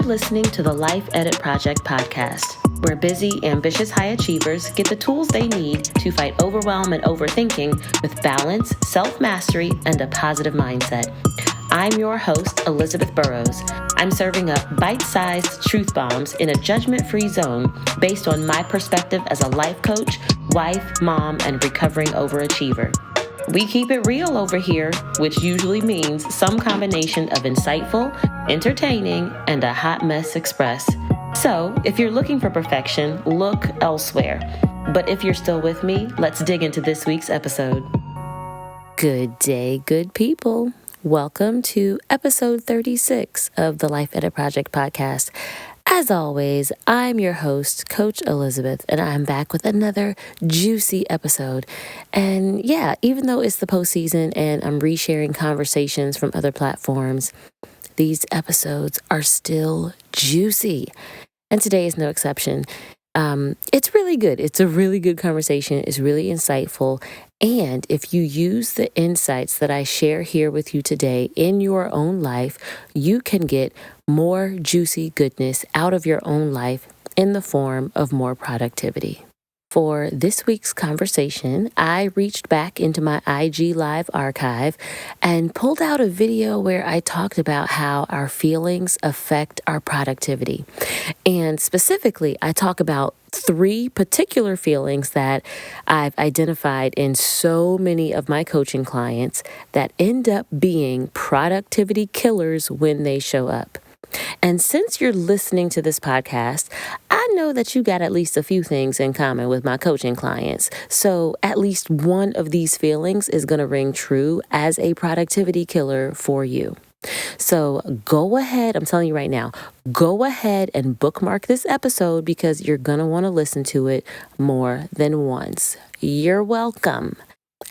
listening to the Life Edit Project podcast, where busy, ambitious high achievers get the tools they need to fight overwhelm and overthinking with balance, self-mastery, and a positive mindset. I'm your host, Elizabeth Burrows. I'm serving up bite-sized truth bombs in a judgment-free zone based on my perspective as a life coach, wife, mom, and recovering overachiever. We keep it real over here, which usually means some combination of insightful, entertaining, and a hot mess express. So, if you're looking for perfection, look elsewhere. But if you're still with me, let's dig into this week's episode. Good day, good people. Welcome to episode 36 of the Life Edit Project podcast. As always, I'm your host, Coach Elizabeth, and I'm back with another juicy episode. And yeah, even though it's the postseason and I'm resharing conversations from other platforms, these episodes are still juicy. And today is no exception. It's really good. It's a really good conversation. It's really insightful. And if you use the insights that I share here with you today in your own life, you can get more juicy goodness out of your own life in the form of more productivity. For this week's conversation, I reached back into my IG Live archive and pulled out a video where I talked about how our feelings affect our productivity. And specifically, I talk about 3 particular feelings that I've identified in so many of my coaching clients that end up being productivity killers when they show up. And since you're listening to this podcast, I know that you got at least a few things in common with my coaching clients. So at least one of these feelings is going to ring true as a productivity killer for you. So go ahead, I'm telling you right now, go ahead and bookmark this episode because you're going to want to listen to it more than once. You're welcome.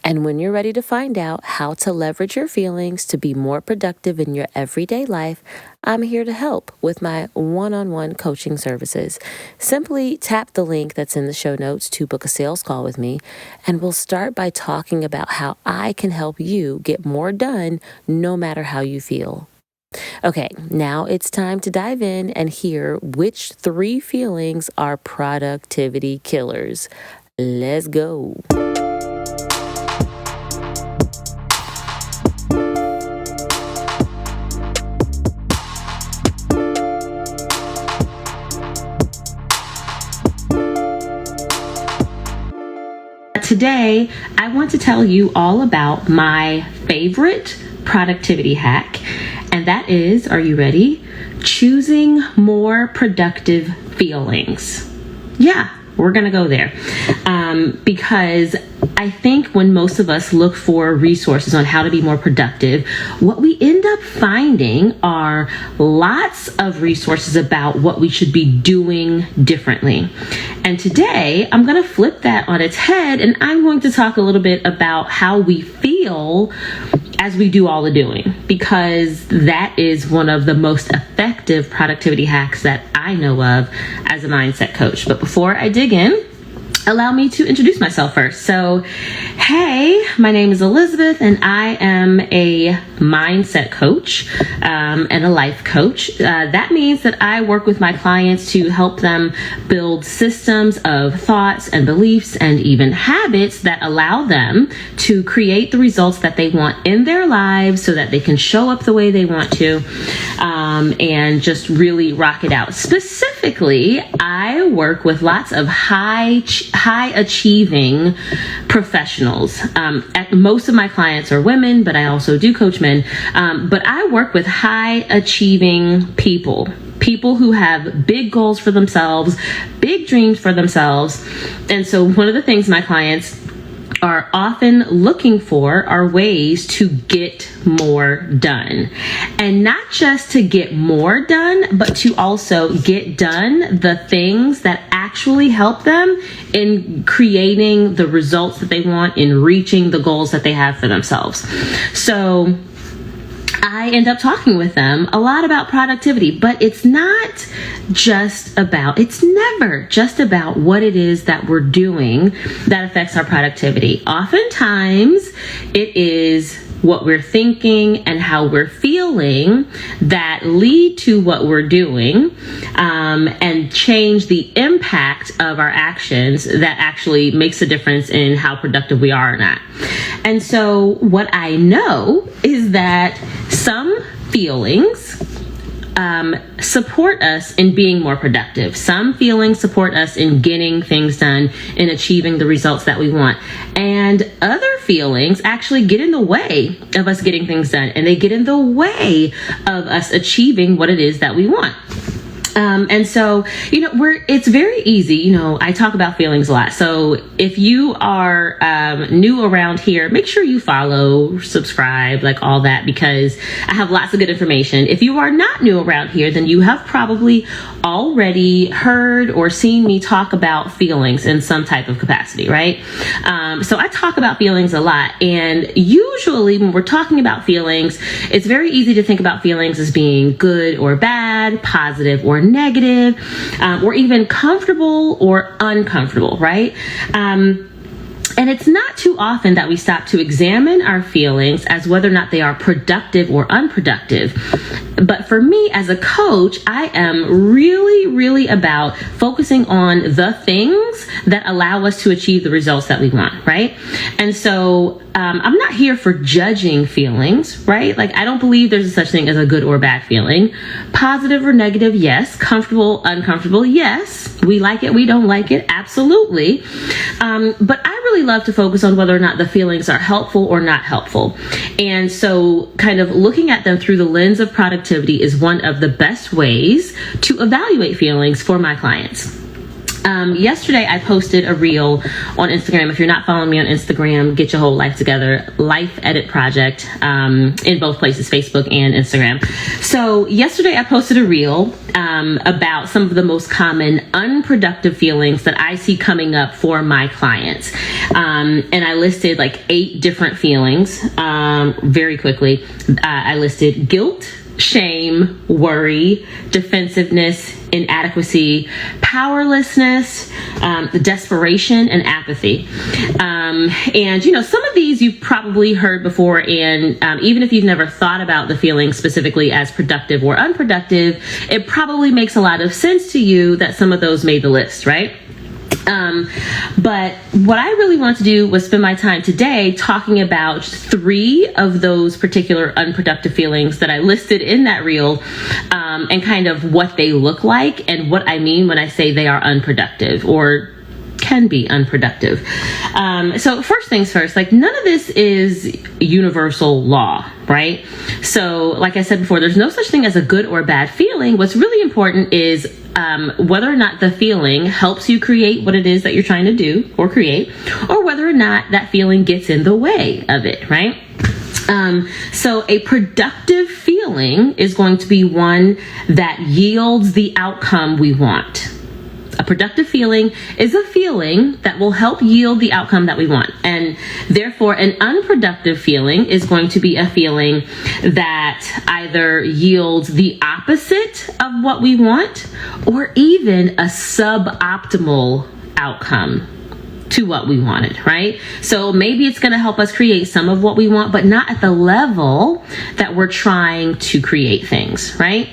And when you're ready to find out how to leverage your feelings to be more productive in your everyday life, I'm here to help with my one-on-one coaching services. Simply tap the link that's in the show notes to book a sales call with me, and we'll start by talking about how I can help you get more done no matter how you feel. Okay, now it's time to dive in and hear which 3 feelings are productivity killers. Let's go. Today, I want to tell you all about my favorite productivity hack, and that is, are you ready? Choosing more productive feelings. Yeah, we're going to go there because I think when most of us look for resources on how to be more productive, what we end up finding are lots of resources about what we should be doing differently. And today, I'm going to flip that on its head, and I'm going to talk a little bit about how we feel as we do all the doing, because that is one of the most effective productivity hacks that I know of as a mindset coach. But before I dig in, allow me to introduce myself first. So, hey, my name is Elizabeth, and I am a mindset coach and a life coach. That means that I work with my clients to help them build systems of thoughts and beliefs and even habits that allow them to create the results that they want in their lives so that they can show up the way they want to and just really rock it out. Specifically, I work with lots of high achieving professionals. Most of my clients are women, but I also do coach men. But I work with high achieving people who have big goals for themselves, big dreams for themselves. And so one of the things my clients are often looking for are ways to get more done. And not just to get more done, but to also get done the things that actually help them in creating the results that they want, in reaching the goals that they have for themselves. So I end up talking with them a lot about productivity, but it's never just about what it is that we're doing that affects our productivity. Oftentimes it is what we're thinking, and how we're feeling that lead to what we're doing, and change the impact of our actions that actually makes a difference in how productive we are or not. And so what I know is that some feelings support us in being more productive. Some feelings support us in getting things done and achieving the results that we want. And other feelings actually get in the way of us getting things done, and they get in the way of us achieving what it is that we want. And so, it's very easy. I talk about feelings a lot. So if you are new around here, make sure you follow, subscribe, like all that, because I have lots of good information. If you are not new around here, then you have probably already heard or seen me talk about feelings in some type of capacity, right? So I talk about feelings a lot. And usually when we're talking about feelings, it's very easy to think about feelings as being good or bad, positive or negative, or even comfortable or uncomfortable, right? And it's not too often that we stop to examine our feelings as whether or not they are productive or unproductive. But for me as a coach, I am really, really about focusing on the things that allow us to achieve the results that we want, right? And so I'm not here for judging feelings, right? Like, I don't believe there's a such thing as a good or bad feeling. Positive or negative, yes. Comfortable, uncomfortable, yes. We like it, we don't like it, absolutely. But I really love to focus on whether or not the feelings are helpful or not helpful. And so kind of looking at them through the lens of productivity is one of the best ways to evaluate feelings for my clients. Yesterday, I posted a reel on Instagram. If you're not following me on Instagram, get your whole life together. Life Edit Project, in both places, Facebook and Instagram. So yesterday, I posted a reel about some of the most common unproductive feelings that I see coming up for my clients. And I listed like 8 different feelings very quickly. I listed guilt, shame, worry, defensiveness, inadequacy, powerlessness, desperation, and apathy. And some of these you've probably heard before, and even if you've never thought about the feelings specifically as productive or unproductive, it probably makes a lot of sense to you that some of those made the list, right? But what I really want to do was spend my time today talking about 3 of those particular unproductive feelings that I listed in that reel, and kind of what they look like and what I mean when I say they are unproductive or can be unproductive. So first things first, like, none of this is universal law, right? So like I said before, there's no such thing as a good or bad feeling. What's really important is whether or not the feeling helps you create what it is that you're trying to do or create, or whether or not that feeling gets in the way of it, right? So a productive feeling is going to be one that yields the outcome we want. A productive feeling is a feeling that will help yield the outcome that we want. And therefore, an unproductive feeling is going to be a feeling that either yields the opposite of what we want, or even a suboptimal outcome to what we wanted, right? So maybe it's going to help us create some of what we want, but not at the level that we're trying to create things, right?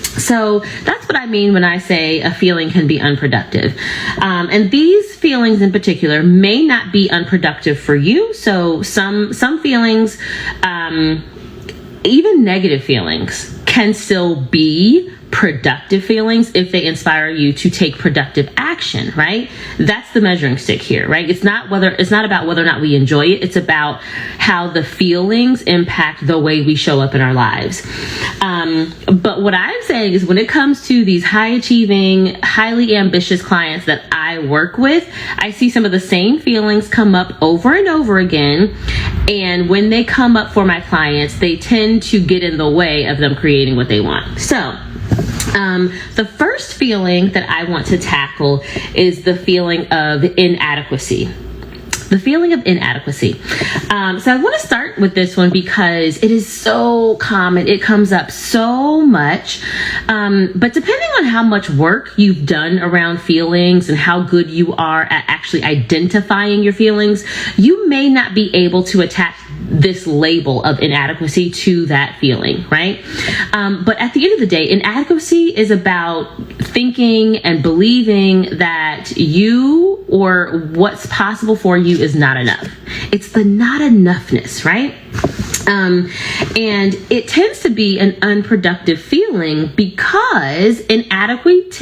So that's what I mean when I say a feeling can be unproductive. And these feelings in particular may not be unproductive for you. So some feelings, even negative feelings, can still be productive feelings if they inspire you to take productive action, right? That's the measuring stick here, right? It's not about whether or not we enjoy it. It's about how the feelings impact the way we show up in our lives. But what I'm saying is, when it comes to these high achieving, highly ambitious clients that I work with, I see some of the same feelings come up over and over again. And when they come up for my clients, they tend to get in the way of them creating what they want. So the first feeling that I want to tackle is the feeling of inadequacy. The feeling of inadequacy. So I want to start with this one because it is so common. It comes up so much. But depending on how much work you've done around feelings and how good you are at actually identifying your feelings, you may not be able to attach this label of inadequacy to that feeling, right? But at the end of the day, inadequacy is about thinking and believing that you or what's possible for you is not enough. It's the not enoughness, right? And it tends to be an unproductive feeling because inadequacy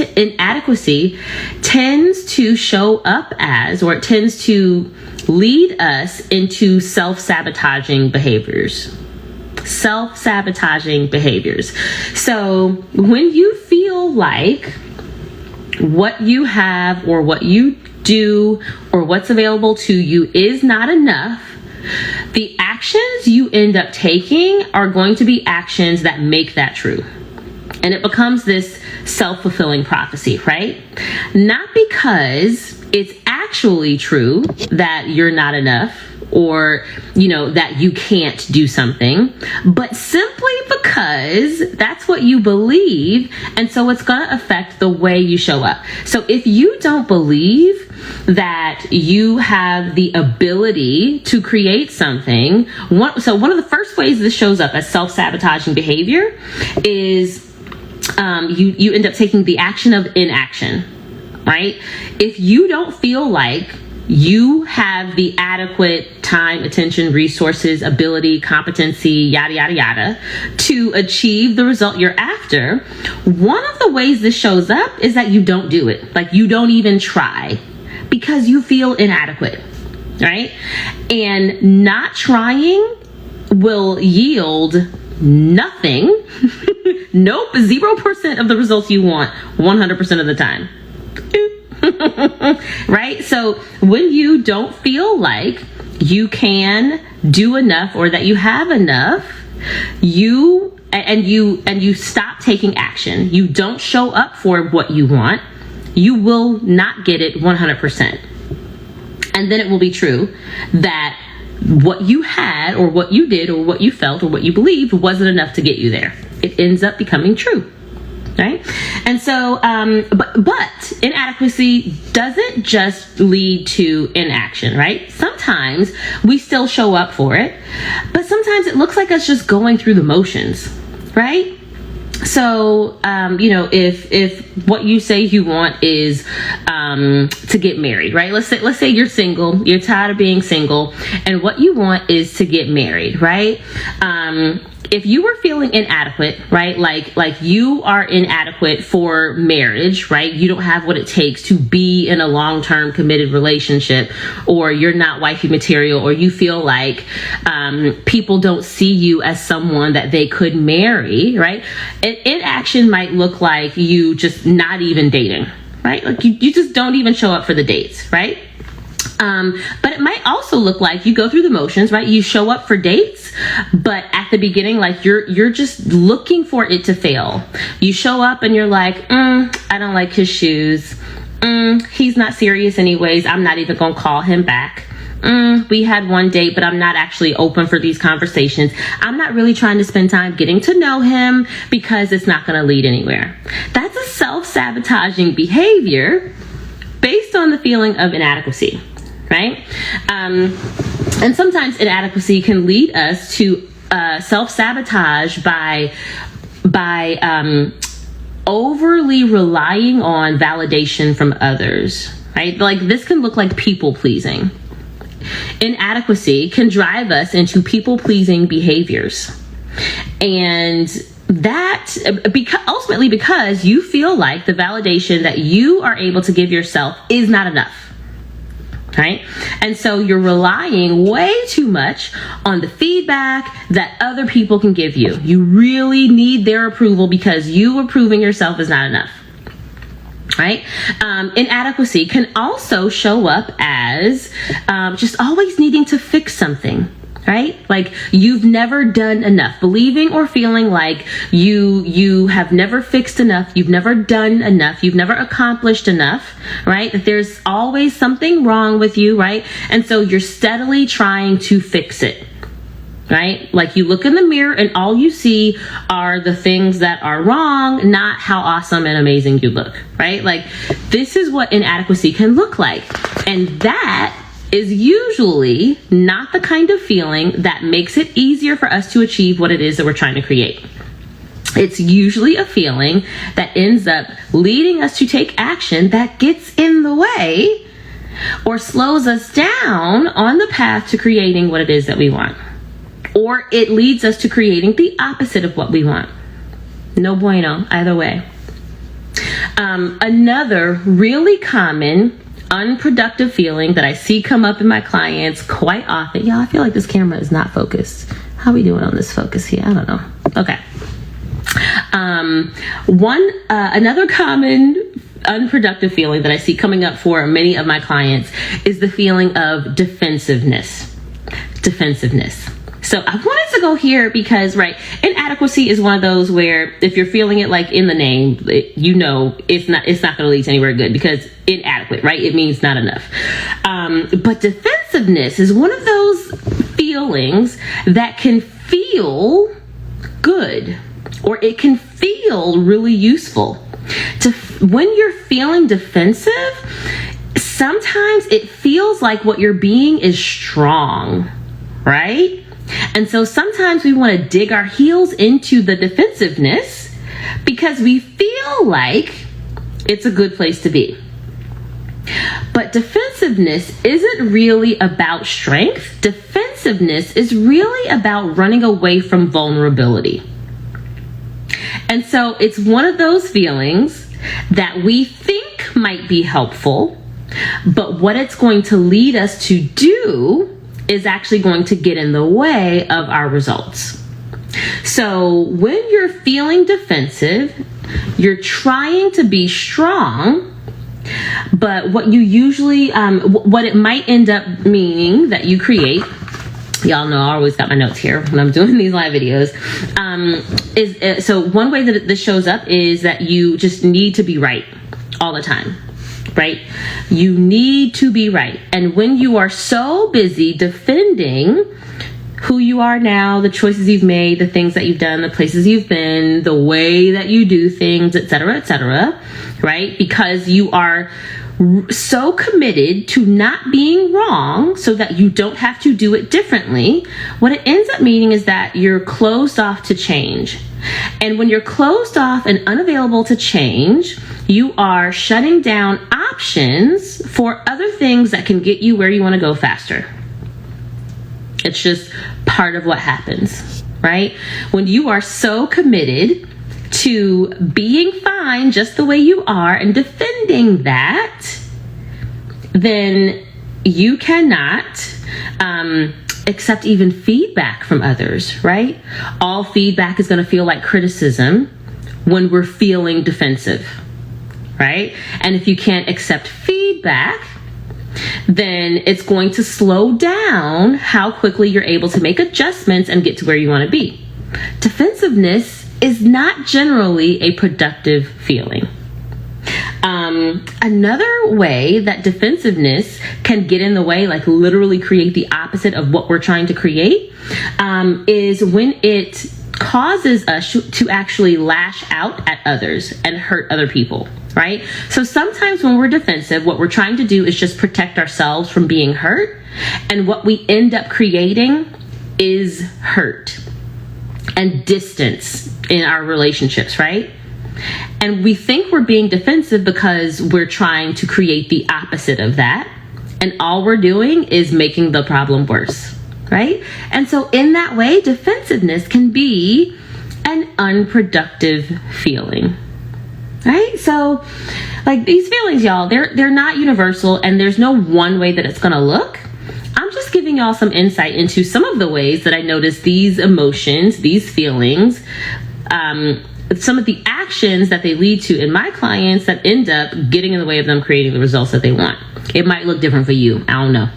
tends to show up as, or it tends to lead us into self-sabotaging behaviors. Self-sabotaging behaviors. So when you feel like what you have or what you do or what's available to you is not enough, the actions you end up taking are going to be actions that make that true. And it becomes this self-fulfilling prophecy, right? Not because it's actually true that you're not enough or, that you can't do something, but simply because that's what you believe. And so it's going to affect the way you show up. So if you don't believe that you have the ability to create something, one of the first ways this shows up as self-sabotaging behavior is you end up taking the action of inaction, right? If you don't feel like you have the adequate time, attention, resources, ability, competency, yada, yada, yada, to achieve the result you're after, one of the ways this shows up is that you don't do it. Like you don't even try because you feel inadequate, right? And not trying will yield nothing. Nope, 0% of the results you want 100% of the time. Right? So when you don't feel like you can do enough or that you have enough, you stop taking action, you don't show up for what you want, you will not get it 100%. And then it will be true that what you had or what you did or what you felt or what you believed wasn't enough to get you there. It ends up becoming true. Right? And so, but inadequacy doesn't just lead to inaction, right? Sometimes we still show up for it, but sometimes it looks like us just going through the motions, right? So, if what you say you want is to get married, right? Let's say you're single, you're tired of being single, and what you want is to get married, right? If you were feeling inadequate, right? Like you are inadequate for marriage, right? You don't have what it takes to be in a long-term committed relationship, or you're not wifey material, or you feel like people don't see you as someone that they could marry, right? Inaction might look like you just not even dating, right? Like you just don't even show up for the dates, right? But it might also look like you go through the motions, right? You show up for dates, but at the beginning, like you're just looking for it to fail. You show up and you're like, I don't like his shoes. He's not serious anyways. I'm not even gonna call him back. We had one date, but I'm not actually open for these conversations. I'm not really trying to spend time getting to know him because it's not gonna lead anywhere. That's a self-sabotaging behavior based on the feeling of inadequacy. Right? And sometimes inadequacy can lead us to self-sabotage by overly relying on validation from others, right? Like this can look like people pleasing. Inadequacy can drive us into people pleasing behaviors. And that ultimately because you feel like the validation that you are able to give yourself is not enough. Right? And so you're relying way too much on the feedback that other people can give you. You really need their approval because you approving yourself is not enough. Right? Inadequacy can also show up as just always needing to fix something. Right? Like you've never done enough, believing or feeling like you have never fixed enough, you've never done enough, you've never accomplished enough, right? That there's always something wrong with you, right? And so you're steadily trying to fix it, right? Like you look in the mirror and all you see are the things that are wrong, not how awesome and amazing you look, right? Like this is what inadequacy can look like. And that is usually not the kind of feeling that makes it easier for us to achieve what it is that we're trying to create. It's usually a feeling that ends up leading us to take action that gets in the way or slows us down on the path to creating what it is that we want. Or it leads us to creating the opposite of what we want. No bueno, either way. Another really common unproductive feeling that I see come up in my clients quite often. Y'all, I feel like this camera is not focused. How are we doing on this focus here? I don't know. Okay. Another common unproductive feeling that I see coming up for many of my clients is the feeling of defensiveness. So I wanted to go here because, right, inadequacy is one of those where if you're feeling it like in the name, it's not going to lead to anywhere good because inadequate, right? It means not enough. But defensiveness is one of those feelings that can feel good or it can feel really useful. When you're feeling defensive, sometimes it feels like what you're being is strong, right? And so sometimes we want to dig our heels into the defensiveness because we feel like it's a good place to be. But defensiveness isn't really about strength. Defensiveness is really about running away from vulnerability. And so it's one of those feelings that we think might be helpful, but what it's going to lead us to do is actually going to get in the way of our results. So when you're feeling defensive, you're trying to be strong, but what you usually, what it might end up meaning that you create, y'all know I always got my notes here when I'm doing these live videos, so one way that this shows up is that you just need to be right all the time. Right? You need to be right. And when you are so busy defending who you are now, the choices you've made, the things that you've done, the places you've been, the way that you do things, etc., right? Because you are so committed to not being wrong so that you don't have to do it differently, what it ends up meaning is that you're closed off to change. And when you're closed off and unavailable to change, you are shutting down options for other things that can get you where you want to go faster. It's just part of what happens, right? When you are so committed to being fine just the way you are and defending that, then you cannot accept even feedback from others, right? All feedback is going to feel like criticism when we're feeling defensive, right? And if you can't accept feedback, then it's going to slow down how quickly you're able to make adjustments and get to where you want to be. Defensiveness is not generally a productive feeling. Another way that defensiveness can get in the way, like literally create the opposite of what we're trying to create, is when it causes us to actually lash out at others and hurt other people, right? So sometimes when we're defensive, what we're trying to do is just protect ourselves from being hurt. And what we end up creating is hurt and distance in our relationships, right? And we think we're being defensive because we're trying to create the opposite of that. And all we're doing is making the problem worse, right? And so in that way, defensiveness can be an unproductive feeling, right? So like these feelings, y'all, they're not universal and there's no one way that it's going to look. I'm just giving y'all some insight into some of the ways that I notice these emotions, these feelings, some of the actions that they lead to in my clients that end up getting in the way of them creating the results that they want. It might look different for you. I don't know.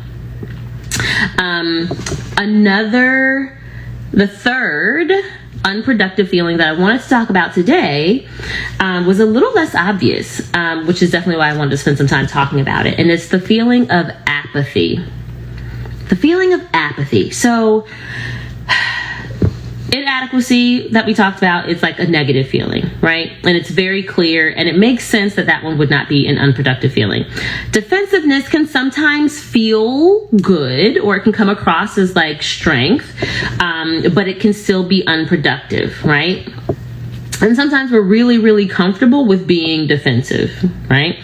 The third unproductive feeling that I wanted to talk about today was a little less obvious, which is definitely why I wanted to spend some time talking about it. And it's the feeling of apathy. The feeling of apathy. So inadequacy that we talked about, it's like a negative feeling, right? And it's very clear, and it makes sense that that one would not be an unproductive feeling. Defensiveness can sometimes feel good, or it can come across as like strength, but it can still be unproductive, right? And sometimes we're really, really comfortable with being defensive, right?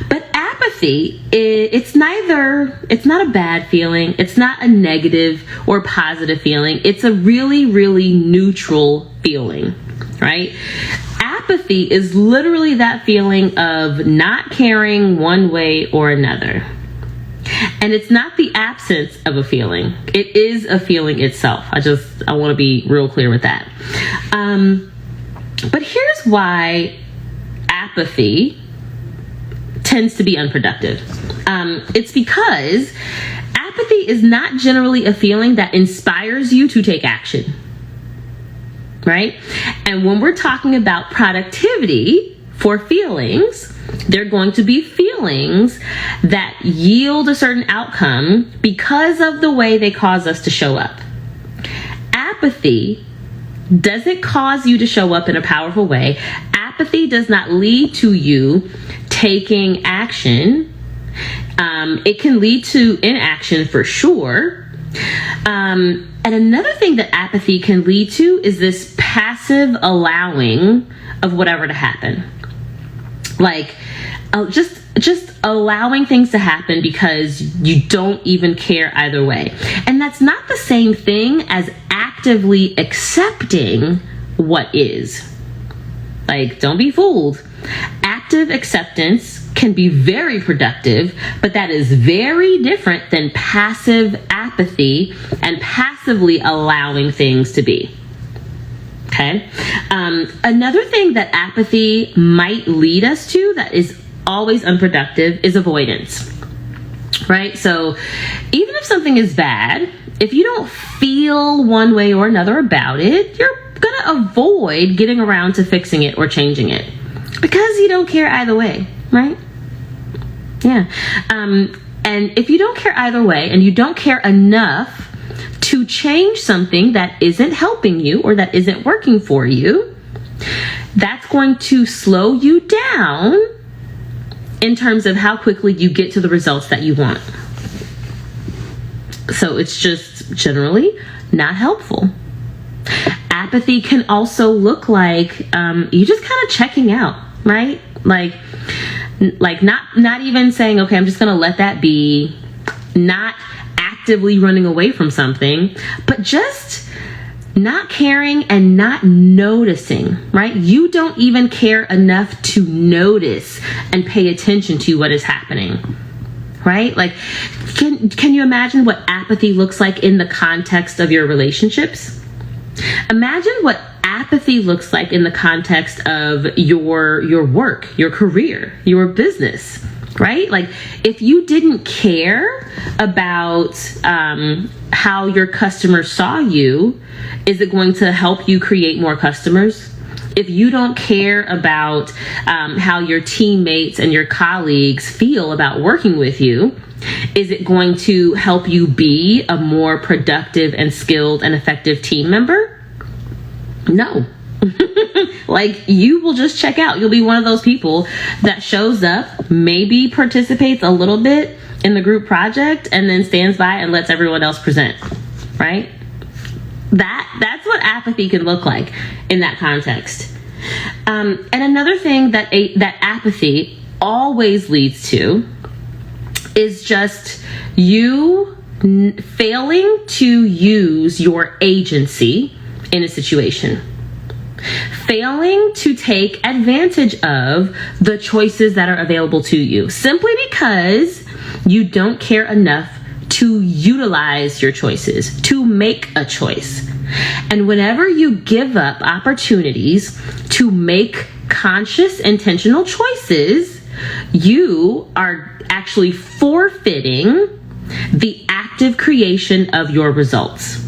But apathy, it's not a bad feeling. It's not a negative or positive feeling. It's a really, really neutral feeling, right? Apathy is literally that feeling of not caring one way or another. And it's not the absence of a feeling. It is a feeling itself. I want to be real clear with that. But here's why apathy tends to be unproductive. It's because apathy is not generally a feeling that inspires you to take action, right? And when we're talking about productivity for feelings, they're going to be feelings that yield a certain outcome because of the way they cause us to show up. Apathy doesn't cause you to show up in a powerful way. Apathy does not lead to you taking action. It can lead to inaction for sure. And another thing that apathy can lead to is this passive allowing of whatever to happen. Like just allowing things to happen because you don't even care either way. And that's not the same thing as actively accepting what is. Like, don't be fooled. Active acceptance can be very productive, but that is very different than passive apathy and passively allowing things to be. Okay. Another thing that apathy might lead us to that is always unproductive is avoidance, right? So even if something is bad, if you don't feel one way or another about it, you're going to avoid getting around to fixing it or changing it because you don't care either way, right? Yeah. And if you don't care either way and you don't care enough to change something that isn't helping you or that isn't working for you, that's going to slow you down in terms of how quickly you get to the results that you want. So it's just generally not helpful. Apathy can also look like you just kind of checking out, right? Like not even saying, okay, I'm just going to let that be, not actively running away from something, but just not caring and not noticing, right? You don't even care enough to notice and pay attention to what is happening, right? Like, can you imagine what apathy looks like in the context of your relationships? Imagine what apathy looks like in the context of your work, your career, your business, right? Like, if you didn't care about how your customers saw you, is it going to help you create more customers? If you don't care about how your teammates and your colleagues feel about working with you, is it going to help you be a more productive and skilled and effective team member? No. Like, you will just check out. You'll be one of those people that shows up, maybe participates a little bit in the group project, and then stands by and lets everyone else present, right? That's what apathy can look like in that context. And another thing that apathy always leads to is just you failing to use your agency in a situation. Failing to take advantage of the choices that are available to you simply because you don't care enough to utilize your choices, to make a choice. And whenever you give up opportunities to make conscious, intentional choices, you are actually forfeiting the active creation of your results.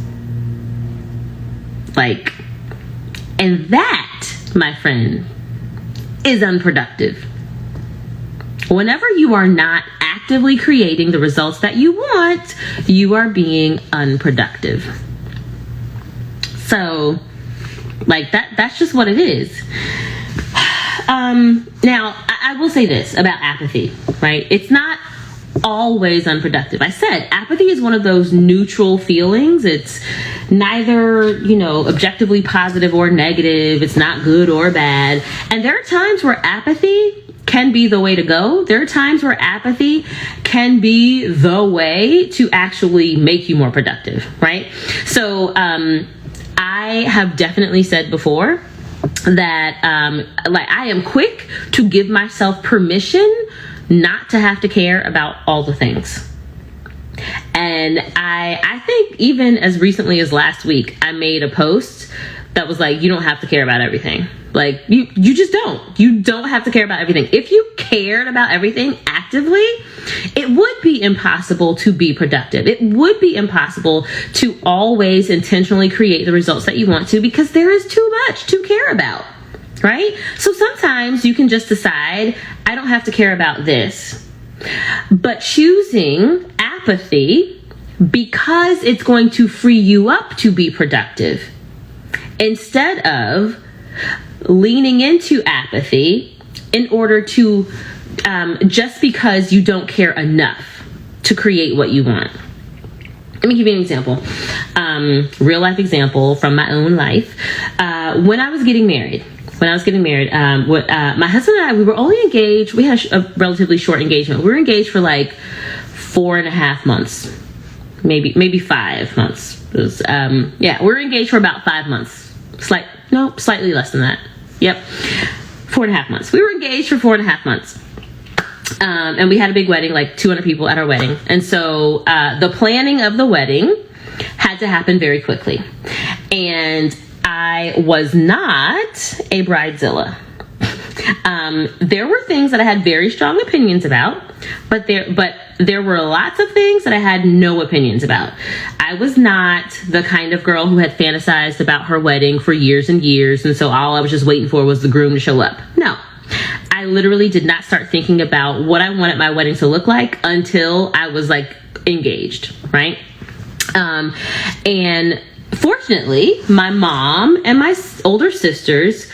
And that, my friend, is unproductive. Whenever you are not actively creating the results that you want, you are being unproductive. So like that's just what it is. Now I will say this about apathy, right? It's not always unproductive. I said apathy is one of those neutral feelings. It's neither, objectively positive or negative. It's not good or bad. And there are times where apathy can be the way to go. There are times where apathy can be the way to actually make you more productive, right? So I have definitely said before that I am quick to give myself permission not to have to care about all the things. And I think even as recently as last week, I made a post that was like, you don't have to care about everything. Like you just don't. You don't have to care about everything. If you cared about everything actively, it would be impossible to be productive. It would be impossible to always intentionally create the results that you want to, because there is too much to care about, right? So sometimes you can just decide, I don't have to care about this. But choosing apathy because it's going to free you up to be productive, instead of leaning into apathy in order to just because you don't care enough to create what you want. Let me give you an example, real life example from my own life. When I was getting married, my husband and I, we were only engaged. We had a relatively short engagement. We were engaged for like 4.5 months, maybe 5 months. It was, we were engaged for about 5 months. Slightly less than that. Yep. 4.5 months. We were engaged for 4.5 months. And we had a big wedding, like 200 people at our wedding. And so the planning of the wedding had to happen very quickly. And I was not a bridezilla. There were things that I had very strong opinions about, but there were lots of things that I had no opinions about. I was not the kind of girl who had fantasized about her wedding for years and years, and so all I was just waiting for was the groom to show up. No. I literally did not start thinking about what I wanted my wedding to look like until I was like engaged, right? And fortunately, my mom and my older sisters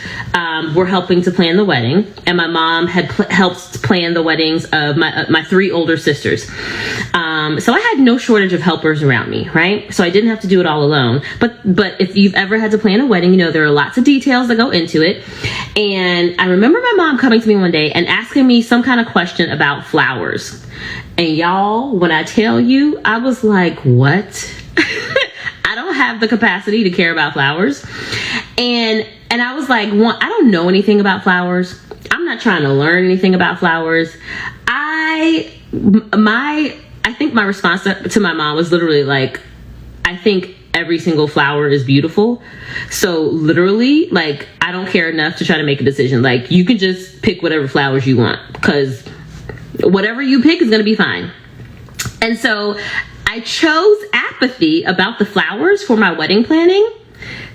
were helping to plan the wedding, and my mom had helped plan the weddings of my 3 older sisters. So I had no shortage of helpers around me, right? So I didn't have to do it all alone. But if you've ever had to plan a wedding, there are lots of details that go into it. And I remember my mom coming to me one day and asking me some kind of question about flowers. And y'all, when I tell you, I was like, what? I don't have the capacity to care about flowers. And I was like, I don't know anything about flowers. I'm not trying to learn anything about flowers. I think my response to my mom was literally like, I think every single flower is beautiful. So literally, like, I don't care enough to try to make a decision. Like, you can just pick whatever flowers you want, because whatever you pick is going to be fine. And so I chose apathy about the flowers for my wedding planning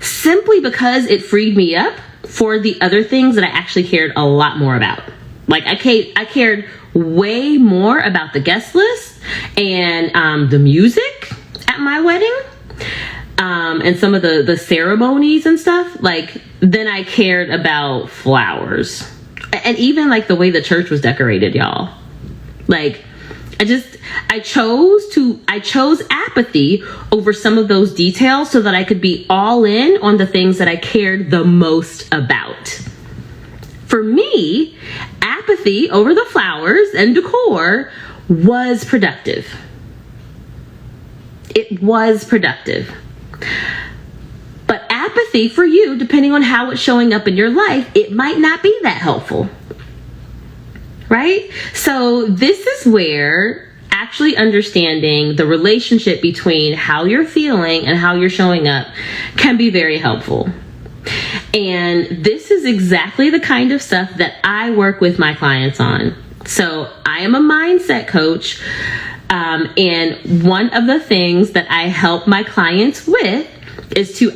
simply because it freed me up for the other things that I actually cared a lot more about. Like I cared way more about the guest list and the music at my wedding and some of the ceremonies and stuff, like, than I cared about flowers. And even like the way the church was decorated, y'all. Like, I chose apathy over some of those details so that I could be all in on the things that I cared the most about. For me, apathy over the flowers and decor was productive. It was productive. But apathy for you, depending on how it's showing up in your life, it might not be that helpful. Right? So this is where actually understanding the relationship between how you're feeling and how you're showing up can be very helpful. And this is exactly the kind of stuff that I work with my clients on. So I am a mindset coach. And one of the things that I help my clients with is to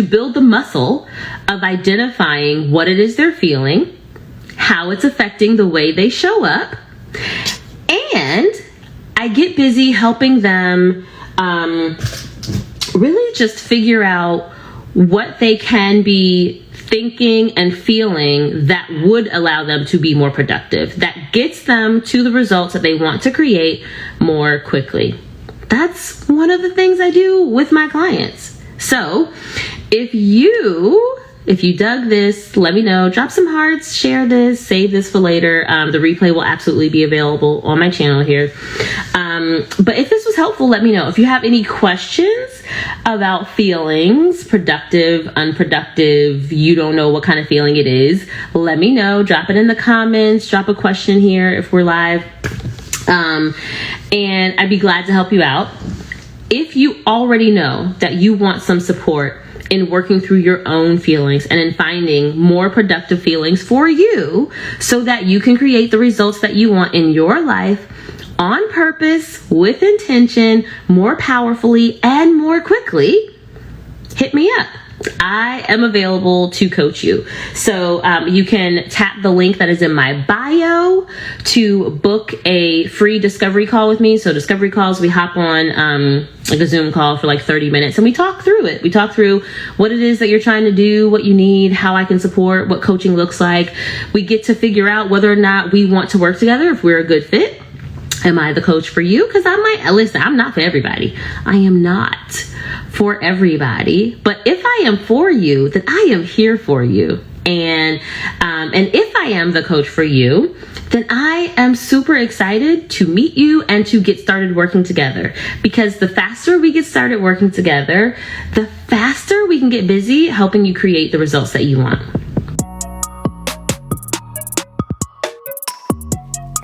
build the muscle of identifying what it is they're feeling, how it's affecting the way they show up, and I get busy helping them really just figure out what they can be thinking and feeling that would allow them to be more productive, that gets them to the results that they want to create more quickly. That's one of the things I do with my clients. So if you dug this, let me know. Drop some hearts, share this, save this for later. The replay will absolutely be available on my channel here. But if this was helpful, let me know. If you have any questions about feelings, productive, unproductive, you don't know what kind of feeling it is, let me know. Drop it in the comments. Drop a question here if we're live. And I'd be glad to help you out. If you already know that you want some support in working through your own feelings and in finding more productive feelings for you so that you can create the results that you want in your life on purpose, with intention, more powerfully, and more quickly, hit me up. I am available to coach you. So you can tap the link that is in my bio to book a free discovery call with me. So discovery calls, we hop on like a Zoom call for like 30 minutes and we talk through it. We talk through what it is that you're trying to do, what you need, how I can support, what coaching looks like. We get to figure out whether or not we want to work together, if we're a good fit. Am I the coach for you? Because I'm not for everybody. I am not for everybody. But if I am for you, then I am here for you. And if I am the coach for you, then I am super excited to meet you and to get started working together. Because the faster we get started working together, the faster we can get busy helping you create the results that you want.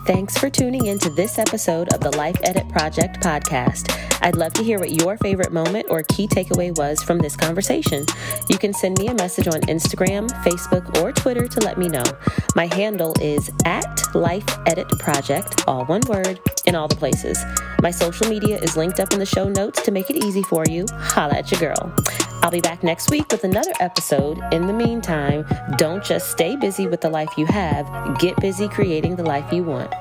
Thanks for tuning in to this episode of the Life Edit Project podcast. I'd love to hear what your favorite moment or key takeaway was from this conversation. You can send me a message on Instagram, Facebook, or Twitter to let me know. My handle is @LifeEditProject, all one word, in all the places. My social media is linked up in the show notes to make it easy for you. Holla at your girl. I'll be back next week with another episode. In the meantime, don't just stay busy with the life you have. Get busy creating the life you want.